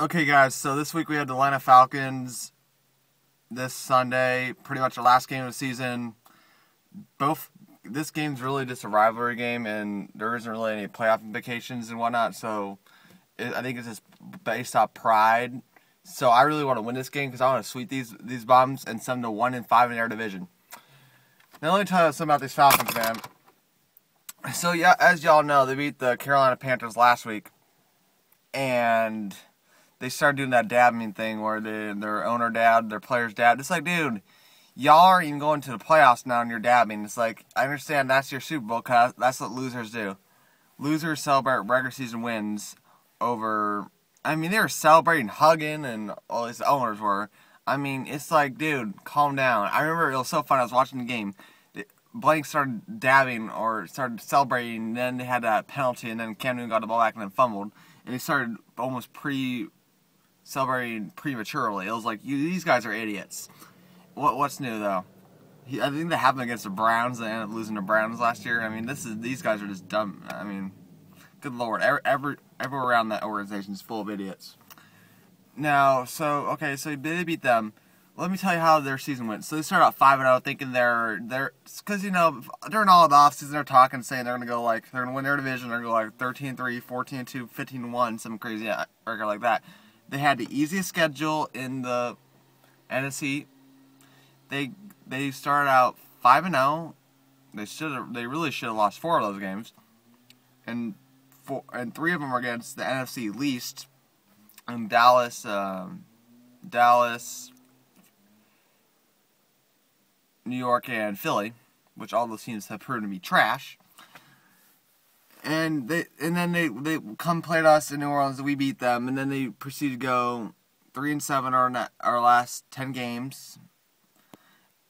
Okay, guys, so this week we had the Atlanta Falcons this Sunday, pretty much the last game of the season. This game's really just a rivalry game, and there isn't really any playoff implications and whatnot, so I think it's just based off pride. So I really want to win this game because I want to sweep these bums and send them to 1-5 in their division. Now let me tell you something about these Falcons, man. So yeah, as y'all know, they beat the Carolina Panthers last week, and they started doing that dabbing thing where their owner dabbed, their players dabbed. It's like, dude, y'all aren't even going to the playoffs now and you're dabbing. It's like, I understand that's your Super Bowl because that's what losers do. Losers celebrate regular season wins over... I mean, they were celebrating, hugging, and all these owners were. I mean, it's like, dude, calm down. I remember it was so fun. I was watching the game. Blank started dabbing or started celebrating, and then they had that penalty, and then Cam Newton got the ball back and then fumbled. And they started almost celebrating prematurely. It was like, these guys are idiots. What's new, though? I think that happened against the Browns. They ended up losing the Browns last year. I mean, these guys are just dumb. I mean, good Lord. Everywhere around that organization is full of idiots. Now, so they beat them. Let me tell you how their season went. So they started out 5-0, thinking they're because, you know, during all the offseason they're talking, saying they're gonna win their division. They're gonna go like 13-3, 14-2, 15-1, something crazy record like that. They had the easiest schedule in the NFC. They started out 5-0. They really should have lost 4 of those games, and 3 of them were against the NFC least, and Dallas, New York, and Philly, which all those teams have proven to be trash. And then they come played us in New Orleans, and we beat them, and then they proceed to go 3-7 our last 10 games.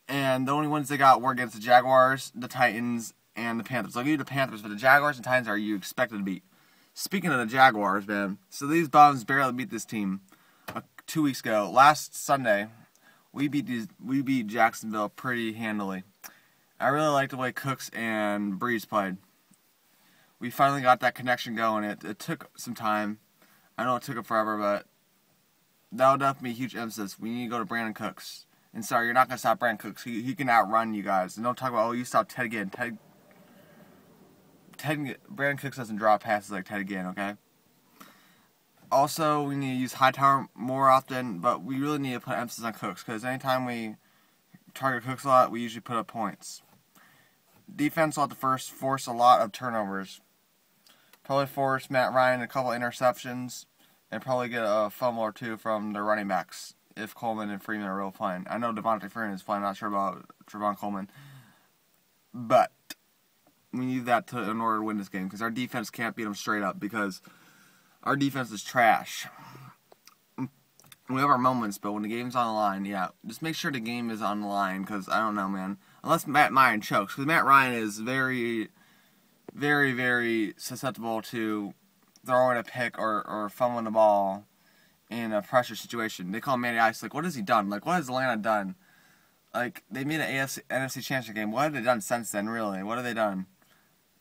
And the only ones they got were against the Jaguars, the Titans, and the Panthers. I'll give you the Panthers, but the Jaguars and Titans are you expected to beat. Speaking of the Jaguars, man, so these bums barely beat this team 2 weeks ago. Last Sunday, we beat Jacksonville pretty handily. I really liked the way Cooks and Breeze played. We finally got that connection going. It took some time. I know it took it forever, but that would definitely be a huge emphasis. We need to go to Brandon Cooks. And sorry, you're not going to stop Brandon Cooks. He can outrun you guys. And don't talk about, you stop Ted Ginn. Brandon Cooks doesn't drop passes like Ted Ginn, okay? Also, we need to use Hightower more often, but we really need to put emphasis on Cooks, because anytime we target Cooks a lot, we usually put up points. Defense will have to force a lot of turnovers. Probably force Matt Ryan a couple interceptions, and probably get a fumble or 2 from the running backs if Coleman and Freeman are real playing. I know Devontae Freeman is playing, not sure about Trevon Coleman, but we need that in order to win this game, because our defense can't beat them straight up, because our defense is trash. We have our moments, but when the game's on the line, yeah, just make sure the game is on the line, because I don't know, man. Unless Matt Ryan chokes, because Matt Ryan is very, very, very susceptible to throwing a pick or fumbling the ball in a pressure situation. They call him Matty Ice. Like, what has he done? Like, what has Atlanta done? Like, they made an NFC Championship game. What have they done since then, really? What have they done?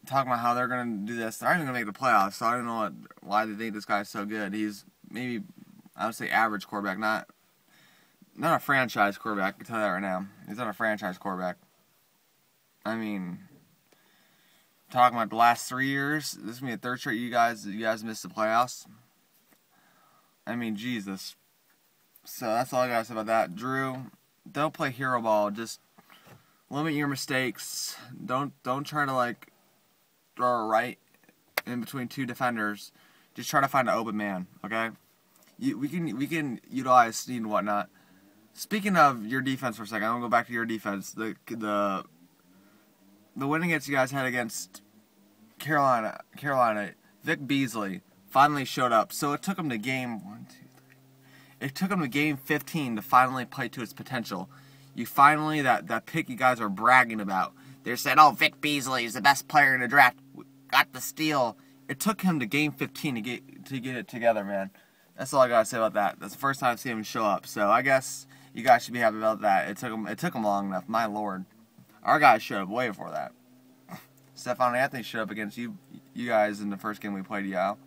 Talking about how they're going to do this. They're not even going to make the playoffs, so I don't know why they think this guy's so good. He's maybe, I would say, average quarterback, not a franchise quarterback. I can tell you that right now. He's not a franchise quarterback. I mean, talking about the last 3 years, this is going to be the 3rd straight you guys missed the playoffs. I mean, Jesus. So that's all I got to say about that. Drew, don't play hero ball. Just limit your mistakes. Don't try to, like, throw a right in between 2 defenders. Just try to find an open man, okay? We can utilize Snead and whatnot. Speaking of your defense for a second, I'm gonna go back to your defense. The win against you guys had against Carolina, Vic Beasley finally showed up. So it took him to game 15 to finally play to its potential. You finally, that pick you guys are bragging about. They said, oh, Vic Beasley is the best player in the draft. Got the steal. It took him to game 15 to get it together, man. That's all I gotta say about that. That's the first time I've seen him show up. So I guess you guys should be happy about that. It took him long enough. My Lord, our guys showed up way before that. Stephon Anthony showed up against you guys in the first game we played, y'all.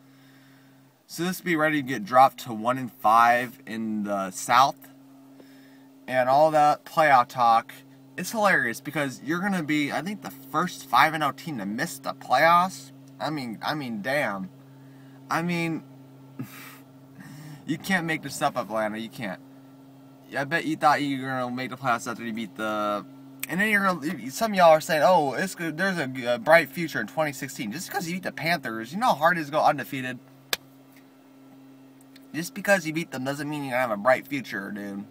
So this will be ready to get dropped to 1-5 in the South. And all that playoff talk, it's hilarious because you're gonna be, I think, the first 5-0 team to miss the playoffs. I mean, damn. I mean, you can't make this stuff up, Atlanta. You can't. I bet you thought you were gonna make the playoffs after you beat the. And then some of y'all are saying, "Oh, it's good. There's a bright future in 2016." Just because you beat the Panthers, you know how hard it is to go undefeated. Just because you beat them doesn't mean you're gonna have a bright future, dude.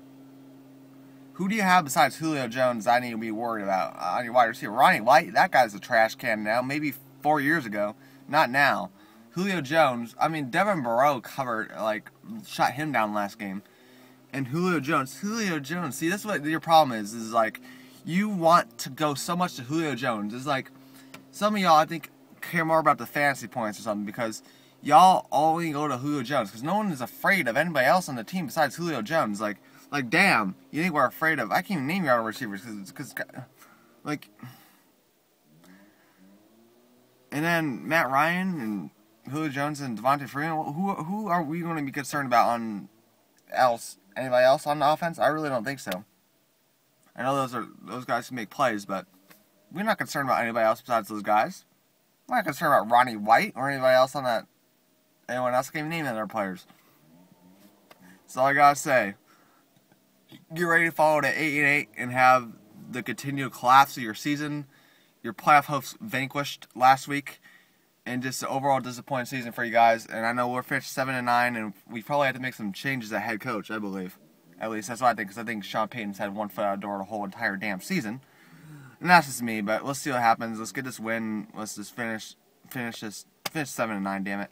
Who do you have besides Julio Jones I need to be worried about on your wide receiver? Ronnie White, that guy's a trash can now. Maybe 4 years ago, not now. Julio Jones, I mean, Devin Burrow shot him down last game. And Julio Jones, see, that's what your problem is like, you want to go so much to Julio Jones. It's like, some of y'all, I think, care more about the fantasy points or something, because y'all only go to Julio Jones, because no one is afraid of anybody else on the team besides Julio Jones. Like, damn, you think we're afraid of, I can't even name your other receivers, because, like, and then Matt Ryan and Julio Jones and Devontae Freeman, who are we going to be concerned about on anybody else on the offense? I really don't think so. I know those guys can make plays, but we're not concerned about anybody else besides those guys. We're not concerned about Ronnie White or anybody else on that. Anyone else can even name other players. That's all I gotta say. Get ready to follow to 8-8 and have the continued collapse of your season. Your playoff hopes vanquished last week. And just an overall disappointing season for you guys. And I know we're finished 7-9, and we probably have to make some changes at head coach, I believe. At least that's what I think, because I think Sean Payton's had one foot out the door the whole entire damn season. And that's just me, but let's see what happens. Let's get this win. Let's just finish 7-9, damn it.